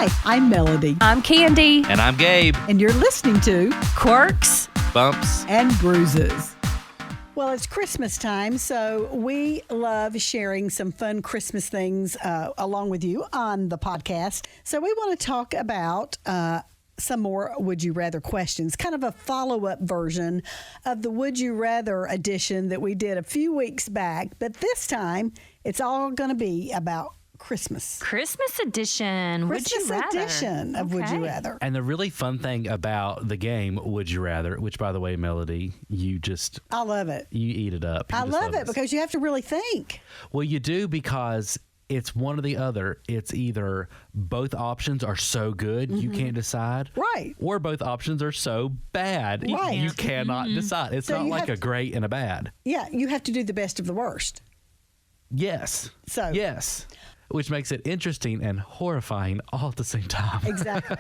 Hi, I'm Melody. I'm Candi. And I'm Gabe. And you're listening to Quirks. Bumps. and Bruises. Well, it's Christmas time, so we love sharing some fun Christmas things along with you on the podcast. So we want to talk about some more Would You Rather questions, kind of a follow-up version of the Would You Rather edition that we did a few weeks back. But this time, it's all going to be about Christmas. Christmas edition. Would you Christmas rather? edition of Would You Okay. Rather. And the really fun thing about the game, Would You Rather, which, by the way, Melody, you I love it. eat it up. You I just love it this. because you have to really think. Well, you do because it's one or the other. It's either both options are so good you can't decide. Right. Or both options are so bad Right. you cannot decide. It's So not you like have a great and a bad. Yeah, you have to do the best of the worst. Yes. So- Yes. Which makes it interesting and horrifying all at the same time. Exactly.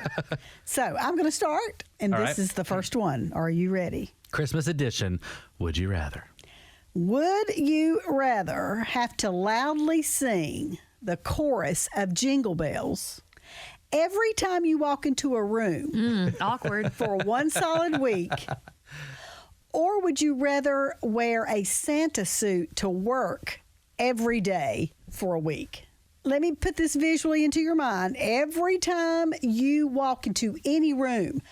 So I'm going to start, and All this right. is the first one. Are you ready? Christmas edition, Would You Rather? Would you rather have to loudly sing the chorus of Jingle Bells every time you walk into a room Awkward. for one solid week? Or would you rather wear a Santa suit to work every day for a week? Let me put this visually into your mind. Every time you walk into any room,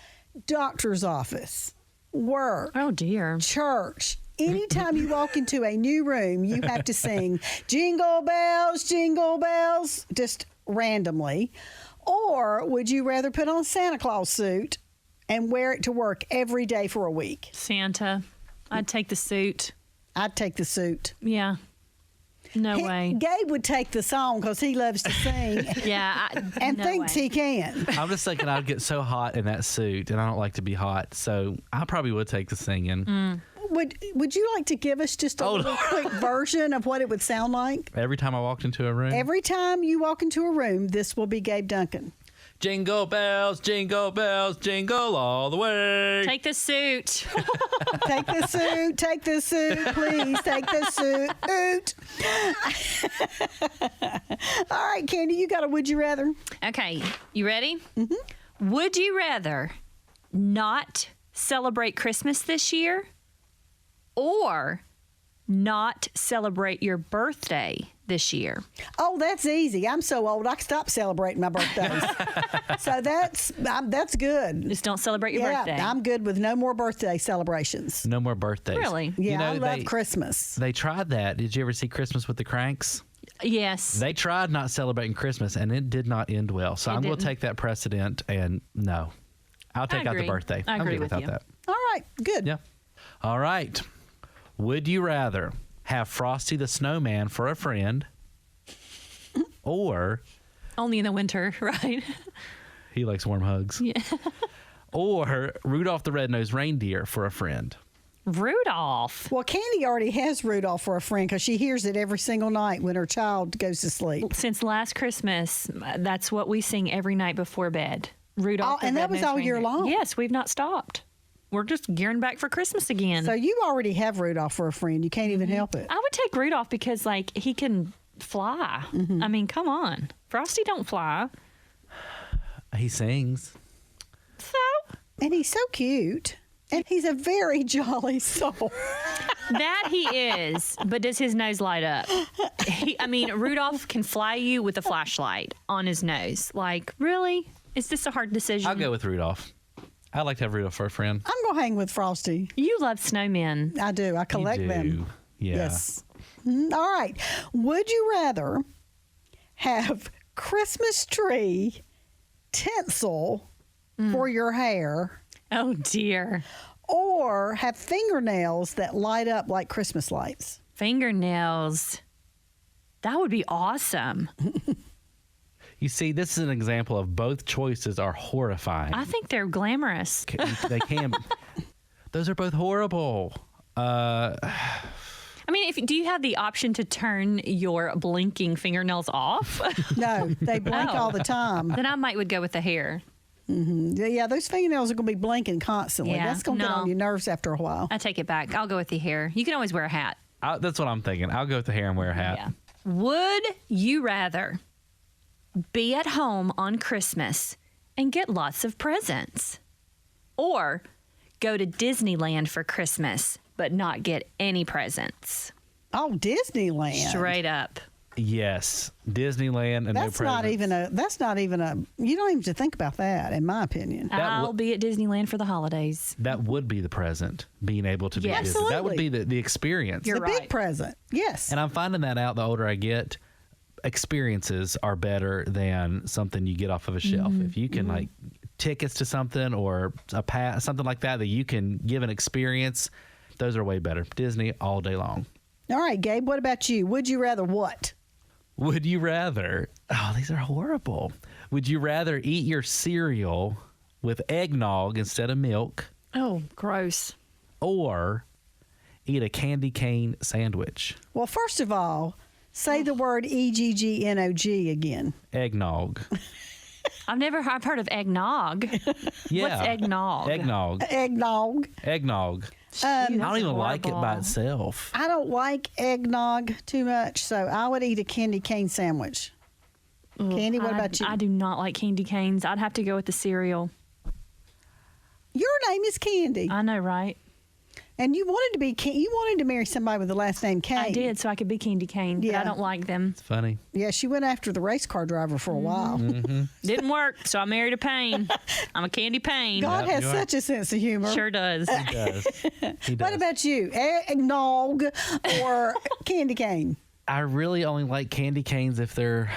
doctor's office, work, Oh, dear. church, anytime you walk into a new room, you have to sing jingle bells, just randomly. Or would you rather put on a Santa Claus suit and wear it to work every day for a week? Santa. I'd take the suit. I'd take the suit. Yeah. No way. Gabe would take the song because he loves to sing Yeah. and no thinks way. he can. I'm just thinking I'd get so hot in that suit, and I don't like to be hot, so I probably would take the singing. Would you like to give us just a little quick version of what it would sound like? Every time I walked into a room. Every time you walk into a room, this will be Gabe Duncan. Jingle bells, jingle all the way. Take the suit. Take the suit, please take the suit. All right, Candi, you got a would you rather? Okay. You ready? Mm-hmm. Would you rather not celebrate Christmas this year or not celebrate your birthday this year? Oh, that's easy. I'm so old I stopped celebrating my birthdays. So that's good. Just don't celebrate your birthday. I'm good with no more birthday celebrations. No more birthdays. Really? Yeah, I love Christmas. They tried that. Did you ever see Christmas with the Cranks? Yes. They tried not celebrating Christmas, and it did not end well. So I'm going to didn't. take that precedent, and no. I'll take out the agree. birthday. I I'm agree good with without you. that. All right, good. Yeah. All right. Would you rather have Frosty the Snowman for a friend or Only in the winter, right? he likes warm hugs? Yeah. Or Rudolph the Red-Nosed Reindeer for a friend? Rudolph. Well, Candi already has Rudolph for a friend because she hears it every single night when her child goes to sleep. Since last Christmas, that's what we sing every night before bed. Rudolph. Oh, the and that was Red-Nosed all year Reindeer. long? Yes, we've not stopped. We're just gearing back for Christmas again. So you already have Rudolph for a friend. You can't even help it. I would take Rudolph because, like, he can fly. I mean, come on. Frosty don't fly. He sings. So, And he's so cute. And he's a very jolly soul. that he is. But does his nose light up? Rudolph can fly you with a flashlight on his nose. Like, really? Is this a hard decision? I'll go with Rudolph. I'd like to have Rudolph for a friend. I'm going to hang with Frosty. You love snowmen. I do. I collect You do. them. Yeah. Yes. All right. Would you rather have Christmas tree tinsel for your hair Oh, dear. or have fingernails that light up like Christmas lights? Fingernails. That would be awesome. You see, this is an example of both choices are horrifying. I think they're glamorous. They can. Those are both horrible. I mean, do you have the option to turn your blinking fingernails off? No, they blink Oh. all the time. Then I would go with the hair. Yeah, those fingernails are going to be blinking constantly. Yeah, That's going to get no. on your nerves after a while. I take it back. I'll go with the hair. You can always wear a hat. That's what I'm thinking. I'll go with the hair and wear a hat. Yeah. Would you rather be at home on Christmas and get lots of presents? Or go to Disneyland for Christmas but not get any presents? Oh, Disneyland. Straight up. Yes, Disneyland and That's no not presents. even a. That's not even a. You don't even have to think about that, in my opinion. I'll be at Disneyland for the holidays. That would be the present, being able to be Yes. at Disney. That would be Absolutely. the experience. You're the right. big present. Yes. And I'm finding that out the older I get. Experiences are better than something you get off of a shelf. If you can like tickets to something or a pass, something like that you can give an experience, those are way better. Disney all day long. All right, Gabe. What about you? Would you rather what? Would you rather? Oh, these are horrible. Would you rather eat your cereal with eggnog instead of milk, Oh, gross. or eat a candy cane sandwich? Well, first of all, say the word EGGNOG again. Eggnog. I've heard of eggnog. Yeah. What's eggnog? Eggnog. Eggnog. Eggnog. I don't even like it by itself. I don't like eggnog too much, so I would eat a candy cane sandwich. Candy, what about you? I do not like candy canes. I'd have to go with the cereal. Your name is Candy, I know, right? and you wanted to be. You wanted to marry somebody with the last name Cane. I did, so I could be candy cane, but Yeah. I don't like them. It's funny. Yeah, she went after the race car driver for a while. Didn't work, so I married a pain. I'm a candy pain. God Yep, has you are. such a sense of humor. Sure does. He does. He does. What about you? Eggnog or candy cane? I really only like candy canes if they're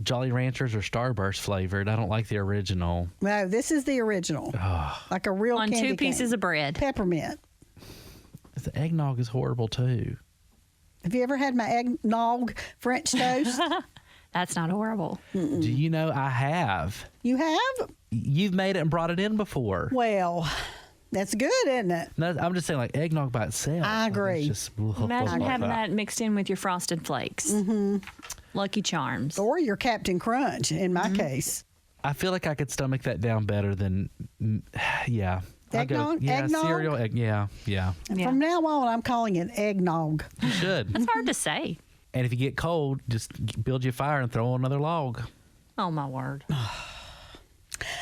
Jolly Ranchers or Starburst flavored. I don't like the original. No, this is the original. Like a real On candy two pieces cane. of bread. Peppermint. The eggnog is horrible too. Have you ever had my eggnog French toast? That's not horrible. Do you know I have? You have? You've made it and brought it in before. Well, that's good, isn't it? No, I'm just saying, like eggnog by itself. I agree. It's just Imagine having that mixed in with your Frosted Flakes. Lucky Charms. Or your Captain Crunch, in my case. I feel like I could stomach that down better than, yeah. I'll go- Eggnog? yeah, Eggnog? cereal. Yeah. Yeah. From now on, I'm calling it eggnog. You should. That's hard to say. And if you get cold, just build you a fire and throw on another log. Oh, my word.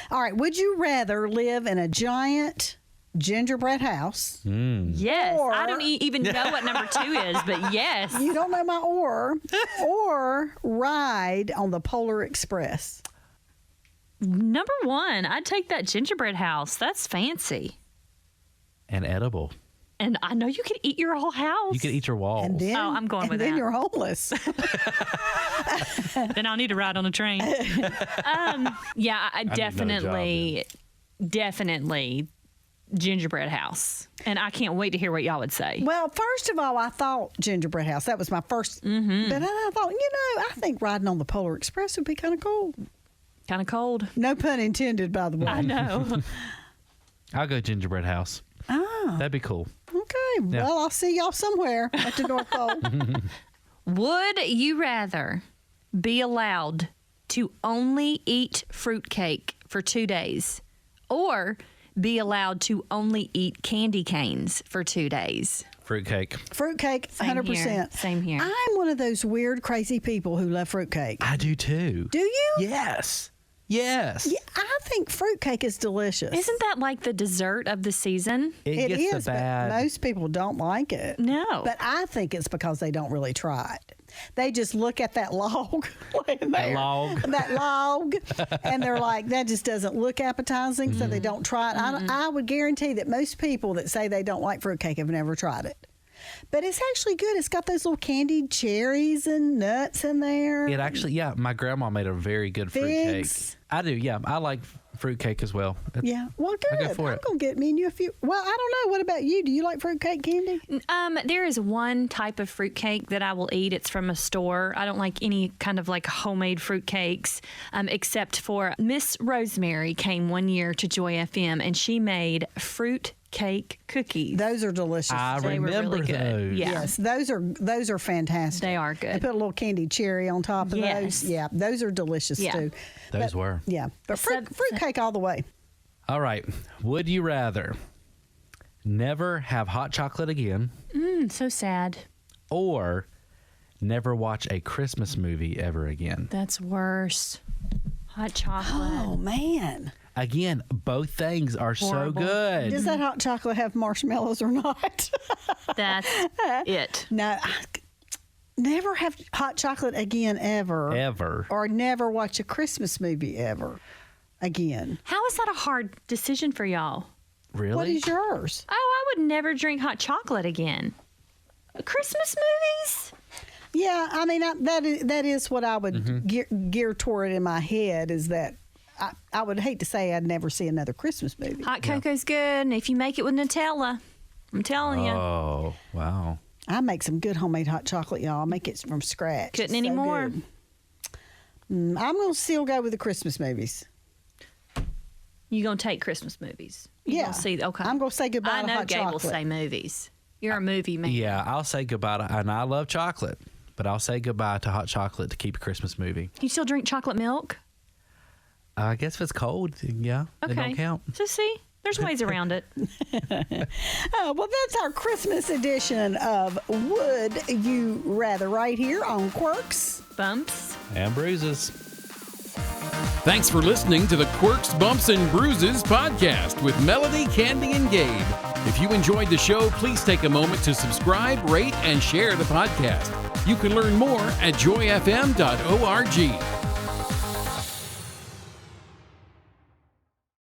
All right, would you rather live in a giant gingerbread house? Yes. Or- I don't even know what number 2 is, but yes. You don't know my or ride on the Polar Express. Number 1, I'd take that gingerbread house. That's fancy. And edible. And I know you can eat your whole house. You can eat your walls. And then, Oh, I'm going and with then that. you're homeless. Then I'll need to ride on a train. Yeah, I need another definitely gingerbread house. And I can't wait to hear what y'all would say. Well, first of all, I thought gingerbread house. That was my 1st. But then I thought, I think riding on the Polar Express would be kind of cool. Kind of cold. No pun intended, by the way. I know. I'll go gingerbread house. Oh, That'd be cool. okay. Well, I'll see y'all somewhere at the North Pole. Would you rather be allowed to only eat fruitcake for 2 days or be allowed to only eat candy canes for 2 days? Fruitcake. Fruitcake, Same 100%. here. Same here. I'm one of those weird, crazy people who love fruitcake. I do too. Do you? Yes. Yes. Yeah, I think fruitcake is delicious. Isn't that like the dessert of the season? It It gets is, the bad. but most people don't like it. No. But I think it's because they don't really try it. They just look at that log laying there. That log. And they're like, that just doesn't look appetizing, so they don't try it. I would guarantee that most people that say they don't like fruitcake have never tried it. But it's actually good. It's got those little candied cherries and nuts in there. It actually, yeah, my grandma made a very good fruitcake. Figs. I do, yeah. I like fruitcake as well. Yeah. Well, good. go for I'm it. going to get me and you a few. Well, I don't know. What about you? Do you like fruitcake candy? There is one type of fruitcake that I will eat. It's from a store. I don't like any kind of like homemade fruitcakes, except for Miss Rosemary came one year to Joy FM and she made fruit cake cookies. Those are delicious. I They were remember really good. those. Yeah. Yes, those are fantastic. They are good. They put a little candied cherry on top of Yes. those. Yeah, those are delicious Yeah. too. Those were. Yeah, but Sub- fruitcake all the way. All right. Would you rather never have hot chocolate again So sad. or never watch a Christmas movie ever again. That's worse. Hot chocolate. Oh, man. Again, both things are Horrible. so good. Does that hot chocolate have marshmallows or not? That's it. No, never have hot chocolate again ever. Ever. Or never watch a Christmas movie ever again. How is that a hard decision for y'all? Really? What is yours? Oh, I would never drink hot chocolate again. Christmas movies? Yeah, I mean, that is what I would Mm-hmm. gear toward in my head is that I would hate to say I'd never see another Christmas movie. Hot cocoa's good, and if you make it with Nutella, I'm telling you. Oh, wow. I make some good homemade hot chocolate, y'all. I make it from scratch. Couldn't It's so anymore. good. I'm going to still go with the Christmas movies. You gonna take Christmas movies? You Yeah. gonna see? Okay. I'm going to say goodbye I to know hot Gabe will chocolate. say movies. You're a movie man. Yeah, I'll say goodbye to, and I love chocolate, but I'll say goodbye to hot chocolate to keep a Christmas movie. You still drink chocolate milk? I guess if it's cold, yeah, Okay. it don't count. So see, there's ways around it. Oh, well, that's our Christmas edition of Would You Rather right here on Quirks. Bumps. And bruises. Thanks for listening to the Quirks, Bumps, and Bruises podcast with Melody, Candi, and Gabe. If you enjoyed the show, please take a moment to subscribe, rate, and share the podcast. You can learn more at joyfm.org.